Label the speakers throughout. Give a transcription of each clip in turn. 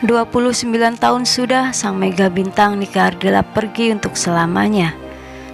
Speaker 1: 29 tahun sudah sang mega bintang Nika Ardila pergi untuk selamanya.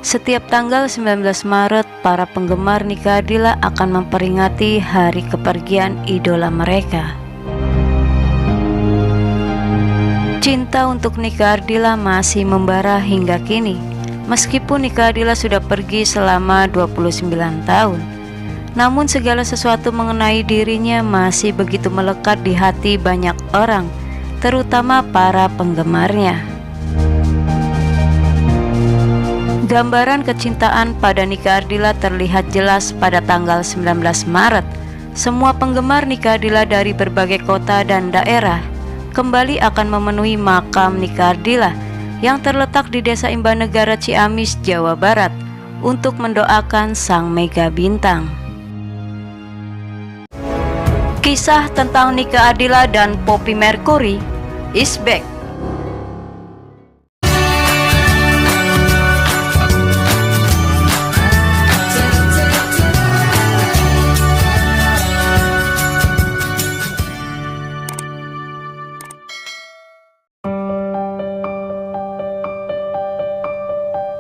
Speaker 1: Setiap tanggal 19 Maret, para penggemar Nika Ardila akan memperingati hari kepergian idola mereka. Cinta untuk Nika Ardila masih membara hingga kini. Meskipun Nika Ardila sudah pergi selama 29 tahun, namun segala sesuatu mengenai dirinya masih begitu melekat di hati banyak orang, terutama para penggemarnya. Gambaran kecintaan pada Nika Ardila terlihat jelas pada tanggal 19 Maret. Semua penggemar Nika Ardila dari berbagai kota dan daerah kembali akan memenuhi makam Nika Ardila yang terletak di Desa Imbanegara, Ciamis, Jawa Barat untuk mendoakan sang mega bintang. Kisah tentang Nika Ardila dan Poppy Mercury is back.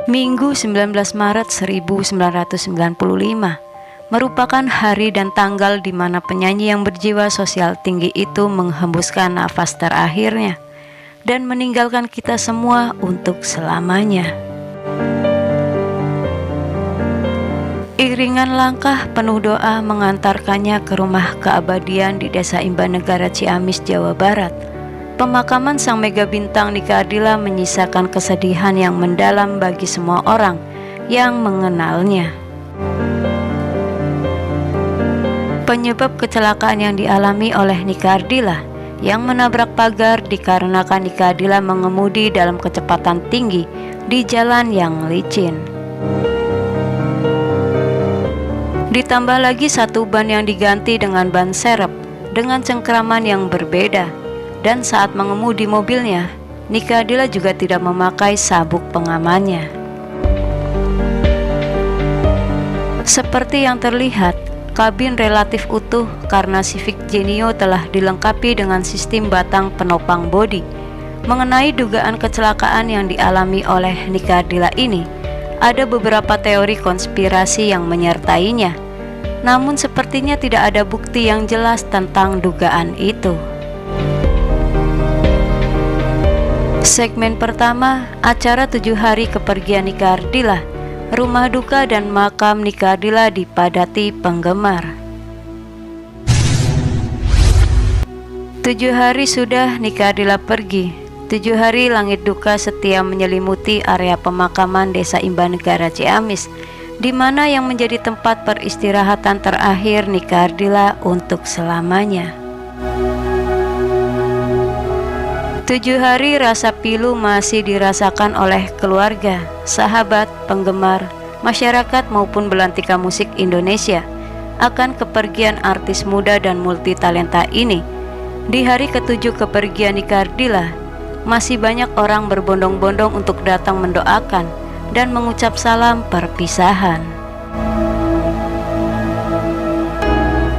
Speaker 1: Minggu 19 Maret 1995 merupakan hari dan tanggal di mana penyanyi yang berjiwa sosial tinggi itu menghembuskan nafas terakhirnya dan meninggalkan kita semua untuk selamanya. Iringan langkah penuh doa mengantarkannya ke rumah keabadian di Desa Imbanegara, Ciamis, Jawa Barat. Pemakaman sang mega bintang Nika Ardila menyisakan kesedihan yang mendalam bagi semua orang yang mengenalnya. Penyebab kecelakaan yang dialami oleh Nika Ardila yang menabrak pagar dikarenakan Nika Ardila mengemudi dalam kecepatan tinggi di jalan yang licin. Ditambah lagi satu ban yang diganti dengan ban serep dengan cengkraman yang berbeda. Dan saat mengemudi mobilnya, Nika Ardila juga tidak memakai sabuk pengamannya. Seperti yang terlihat, kabin relatif utuh karena Civic Genio telah dilengkapi dengan sistem batang penopang bodi. Mengenai dugaan kecelakaan yang dialami oleh Nika Ardila ini, ada beberapa teori konspirasi yang menyertainya. Namun sepertinya tidak ada bukti yang jelas tentang dugaan itu. Segmen pertama, acara 7 hari kepergian Nika Ardila. Rumah duka dan makam Nika Ardila dipadati penggemar. 7 hari sudah Nika Ardila pergi. 7 hari langit duka setia menyelimuti area pemakaman Desa Imbanegara, Ciamis, di mana yang menjadi tempat peristirahatan terakhir Nika Ardila untuk selamanya. 7 hari rasa pilu masih dirasakan oleh keluarga, sahabat, penggemar, masyarakat maupun belantika musik Indonesia akan kepergian artis muda dan multitalenta ini. Di hari ke-7 kepergian Nika Ardila, masih banyak orang berbondong-bondong untuk datang mendoakan dan mengucap salam perpisahan.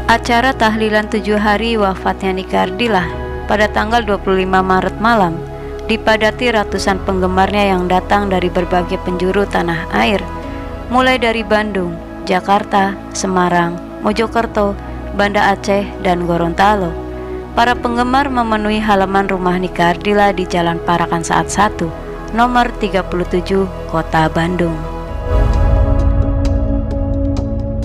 Speaker 1: Acara tahlilan 7 hari wafatnya Nika Ardila pada tanggal 25 Maret malam dipadati ratusan penggemarnya yang datang dari berbagai penjuru tanah air, mulai dari Bandung, Jakarta, Semarang, Mojokerto, Banda Aceh, dan Gorontalo. Para penggemar memenuhi halaman rumah Nika Ardila di Jalan Parakan Saat 1, nomor 37, Kota Bandung.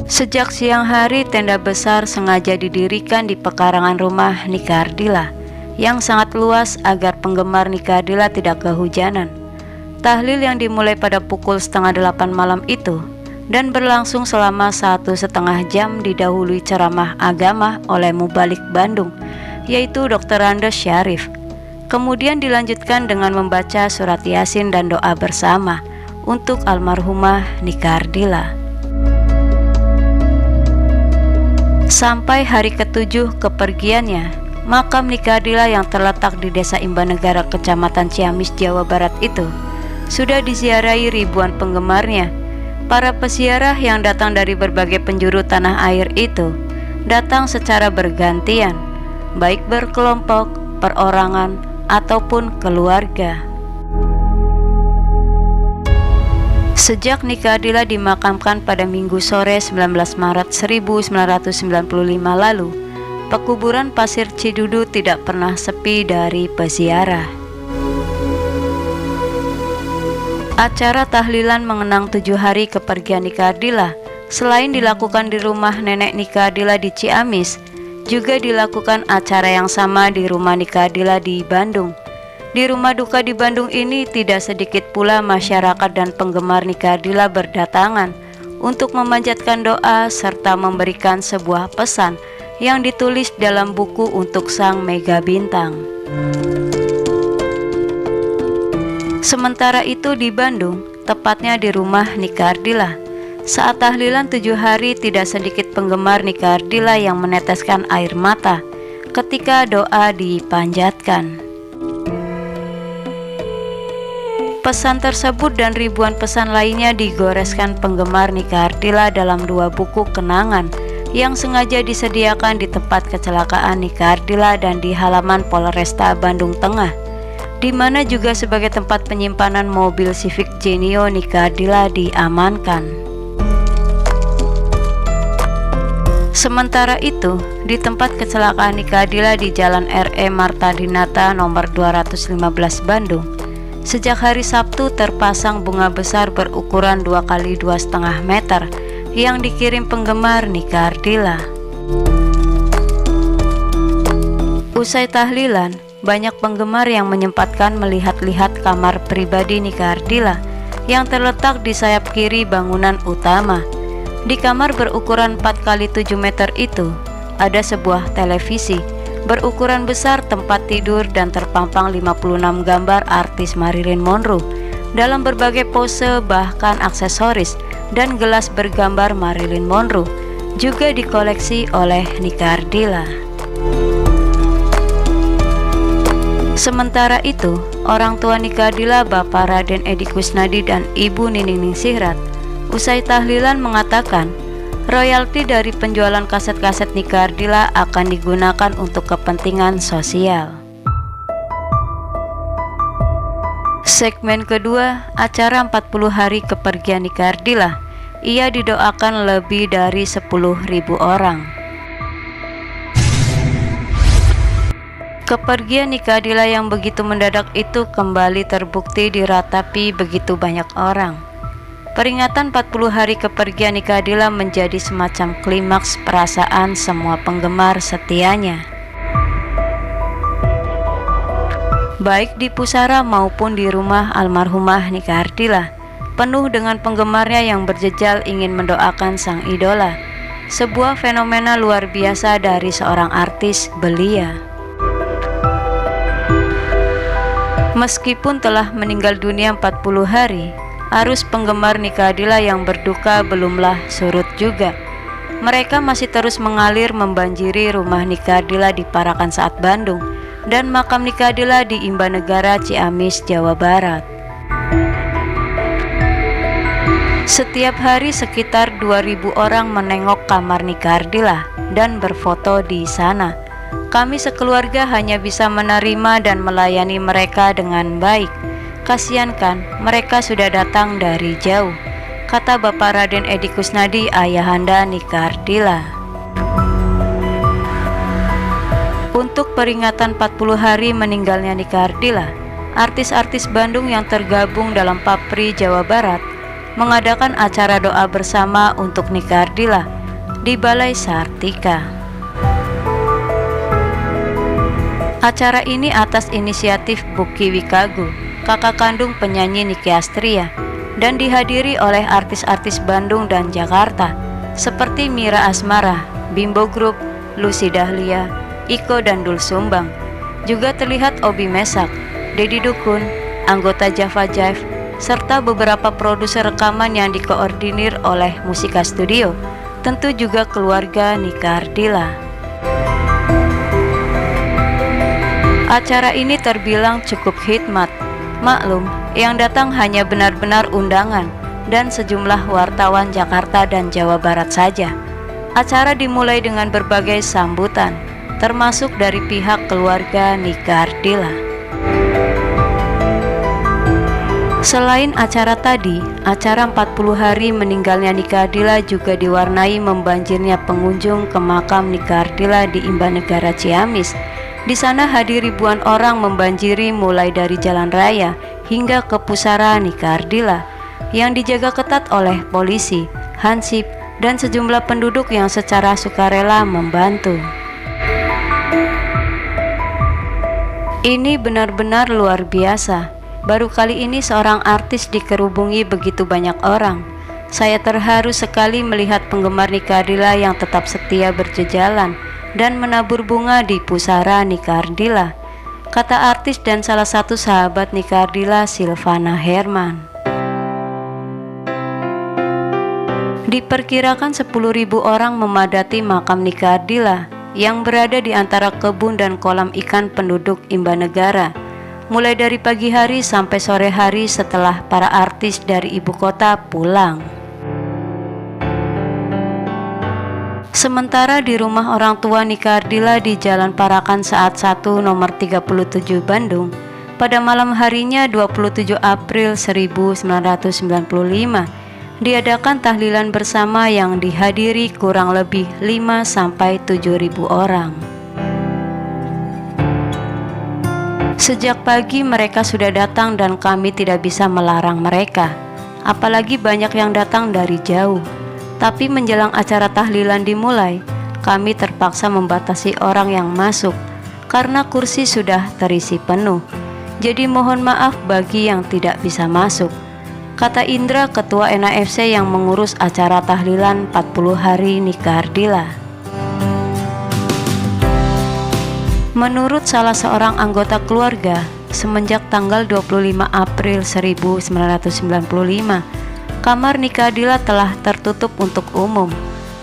Speaker 1: Sejak siang hari, tenda besar sengaja didirikan di pekarangan rumah Nika Ardila yang sangat luas agar penggemar Nika Ardila tidak kehujanan. Tahlil yang dimulai pada pukul 7:30 malam itu dan berlangsung selama 1,5 jam didahului ceramah agama oleh Mubalik Bandung, yaitu Dr. Andes Syarif. Kemudian dilanjutkan dengan membaca surat Yasin dan doa bersama untuk almarhumah Nika Ardila. Sampai hari ke-7 kepergiannya, makam Nika Ardila yang terletak di Desa Imbanegara, Kecamatan Ciamis, Jawa Barat itu sudah diziarahi ribuan penggemarnya. Para peziarah yang datang dari berbagai penjuru tanah air itu datang secara bergantian, baik berkelompok, perorangan, ataupun keluarga. Sejak Nika Ardila dimakamkan pada Minggu sore 19 Maret 1995 lalu, pekuburan Pasir Cidudu tidak pernah sepi dari peziarah. Acara tahlilan mengenang 7 hari kepergian Nika Ardila selain dilakukan di rumah nenek Nika Ardila di Ciamis, juga dilakukan acara yang sama di rumah Nika Ardila di Bandung. Di rumah duka di Bandung ini tidak sedikit pula masyarakat dan penggemar Nika Ardila berdatangan untuk memanjatkan doa serta memberikan sebuah pesan yang ditulis dalam buku untuk sang mega bintang. Sementara itu di Bandung, tepatnya di rumah Nika Ardila, saat tahlilan 7 hari tidak sedikit penggemar Nika Ardila yang meneteskan air mata ketika doa dipanjatkan. Pesan tersebut dan ribuan pesan lainnya digoreskan penggemar Nika Ardila dalam 2 buku kenangan yang sengaja disediakan di tempat kecelakaan Nika Ardila dan di halaman Polresta Bandung Tengah, di mana juga sebagai tempat penyimpanan mobil Civic Genio Nika Ardila diamankan. Sementara itu, di tempat kecelakaan Nika Ardila di Jalan R.E. Marta Dinata nomor 215 Bandung, sejak hari Sabtu terpasang bunga besar berukuran 2 x 2,5 meter yang dikirim penggemar Nika Ardila. Usai tahlilan, banyak penggemar yang menyempatkan melihat-lihat kamar pribadi Nika Ardila yang terletak di sayap kiri bangunan utama. Di kamar berukuran 4 x 7 meter itu, ada sebuah televisi berukuran besar, tempat tidur, dan terpampang 56 gambar artis Marilyn Monroe dalam berbagai pose, bahkan aksesoris dan gelas bergambar Marilyn Monroe juga dikoleksi oleh Nika Ardila. Sementara itu, orang tua Nika Ardila, Bapak Raden Edi Kusnadi dan Ibu Nining Ningsihrat, usai tahlilan mengatakan royalti dari penjualan kaset-kaset Nika Ardila akan digunakan untuk kepentingan sosial. Segmen kedua, acara 40 hari kepergian Nika Ardila, ia didoakan lebih dari 10.000 orang. Kepergian Nika Ardila yang begitu mendadak itu kembali terbukti diratapi begitu banyak orang. Peringatan 40 hari kepergian Nika Ardila menjadi semacam klimaks perasaan semua penggemar setianya. Baik di pusara maupun di rumah almarhumah Nika Ardila, penuh dengan penggemarnya yang berjejal ingin mendoakan sang idola. Sebuah fenomena luar biasa dari seorang artis belia. Meskipun telah meninggal dunia 40 hari, arus penggemar Nika Ardila yang berduka belumlah surut juga. Mereka masih terus mengalir membanjiri rumah Nika Ardila di Parakan Saat Bandung dan makam Nika Ardila di Imbanegara Ciamis, Jawa Barat. Setiap hari sekitar 2.000 orang menengok kamar Nika Ardila dan berfoto di sana. Kami sekeluarga hanya bisa menerima dan melayani mereka dengan baik. Kasian kan, mereka sudah datang dari jauh, kata Bapak Raden Edi Kusnadi, ayahanda Nika Ardila. Untuk peringatan 40 hari meninggalnya Nika Ardila, artis-artis Bandung yang tergabung dalam Papri Jawa Barat mengadakan acara doa bersama untuk Nika Ardila di Balai Sartika. Acara ini atas inisiatif Buki Wikagu, kakak kandung penyanyi Nicky Astria, dan dihadiri oleh artis-artis Bandung dan Jakarta seperti Mira Asmara, Bimbo Group, Lucy Dahlia, Iko dan Dul Sumbang. Juga terlihat Obi Mesak, Dedi Dukun, anggota Java Jive, serta beberapa produser rekaman yang dikoordinir oleh Musika Studio, tentu juga keluarga Nika Ardila. Acara ini terbilang cukup khidmat. Maklum, yang datang hanya benar-benar undangan dan sejumlah wartawan Jakarta dan Jawa Barat saja. Acara dimulai dengan berbagai sambutan, termasuk dari pihak keluarga Nika Ardila. Selain acara tadi, acara 40 hari meninggalnya Nika Ardila juga diwarnai membanjirnya pengunjung ke makam Nika Ardila di Imbanegara Ciamis. Di sana hadir ribuan orang membanjiri mulai dari jalan raya hingga ke pusara Nika Ardila yang dijaga ketat oleh polisi, hansip, dan sejumlah penduduk yang secara sukarela membantu. Ini benar-benar luar biasa. Baru kali ini seorang artis dikerubungi begitu banyak orang. Saya terharu sekali melihat penggemar Nika Ardila yang tetap setia berjejalan dan menabur bunga di pusara Nika Ardila, kata artis dan salah satu sahabat Nika Ardila, Silvana Herman. Diperkirakan 10.000 orang memadati makam Nika Ardila yang berada di antara kebun dan kolam ikan penduduk Imbanegara, mulai dari pagi hari sampai sore hari setelah para artis dari ibu kota pulang. Sementara di rumah orang tua Nika Ardila di Jalan Parakan Saat 1 nomor 37 Bandung, pada malam harinya 27 April 1995, diadakan tahlilan bersama yang dihadiri kurang lebih 5-7.000 orang. Sejak pagi mereka sudah datang dan kami tidak bisa melarang mereka, apalagi banyak yang datang dari jauh. Tapi menjelang acara tahlilan dimulai, kami terpaksa membatasi orang yang masuk karena kursi sudah terisi penuh. Jadi mohon maaf bagi yang tidak bisa masuk, kata Indra, ketua NAFC yang mengurus acara tahlilan 40 hari Nika Ardila. Menurut salah seorang anggota keluarga, semenjak tanggal 25 April 1995, kamar Nika Ardila telah tertutup untuk umum.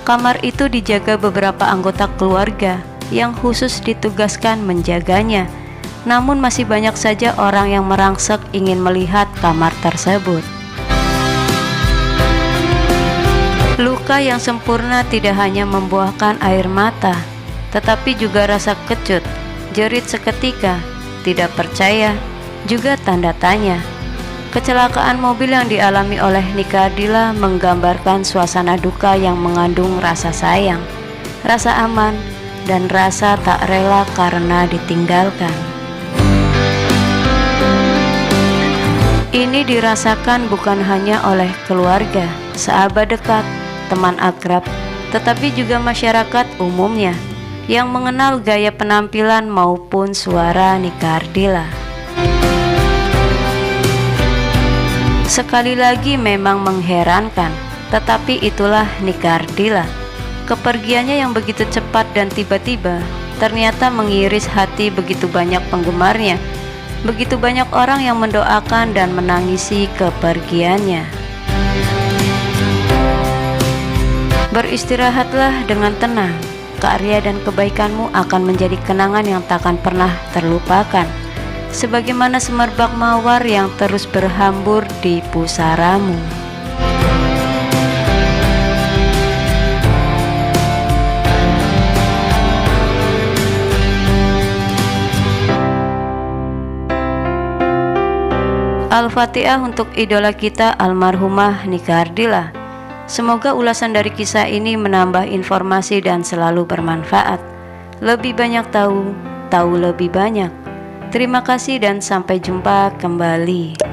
Speaker 1: Kamar itu dijaga beberapa anggota keluarga yang khusus ditugaskan menjaganya. Namun masih banyak saja orang yang merangsek ingin melihat kamar tersebut. Luka yang sempurna tidak hanya membuahkan air mata, tetapi juga rasa kecut, jerit seketika, tidak percaya, juga tanda tanya. Kecelakaan mobil yang dialami oleh Nika Ardila menggambarkan suasana duka yang mengandung rasa sayang, rasa aman, dan rasa tak rela karena ditinggalkan. Ini dirasakan bukan hanya oleh keluarga, sahabat dekat, teman akrab, tetapi juga masyarakat umumnya yang mengenal gaya penampilan maupun suara Nika Ardila. Sekali lagi memang mengherankan, tetapi itulah Nika Ardila. Kepergiannya yang begitu cepat dan tiba-tiba ternyata mengiris hati begitu banyak penggemarnya. Begitu banyak orang yang mendoakan dan menangisi kepergiannya. Beristirahatlah dengan tenang. Karya dan kebaikanmu akan menjadi kenangan yang takkan pernah terlupakan, sebagaimana semerbak mawar yang terus berhambur di pusaramu. Al-Fatihah untuk idola kita almarhumah Nika Ardila. Semoga ulasan dari kisah ini menambah informasi dan selalu bermanfaat. Lebih banyak tahu lebih banyak. Terima kasih dan sampai jumpa kembali.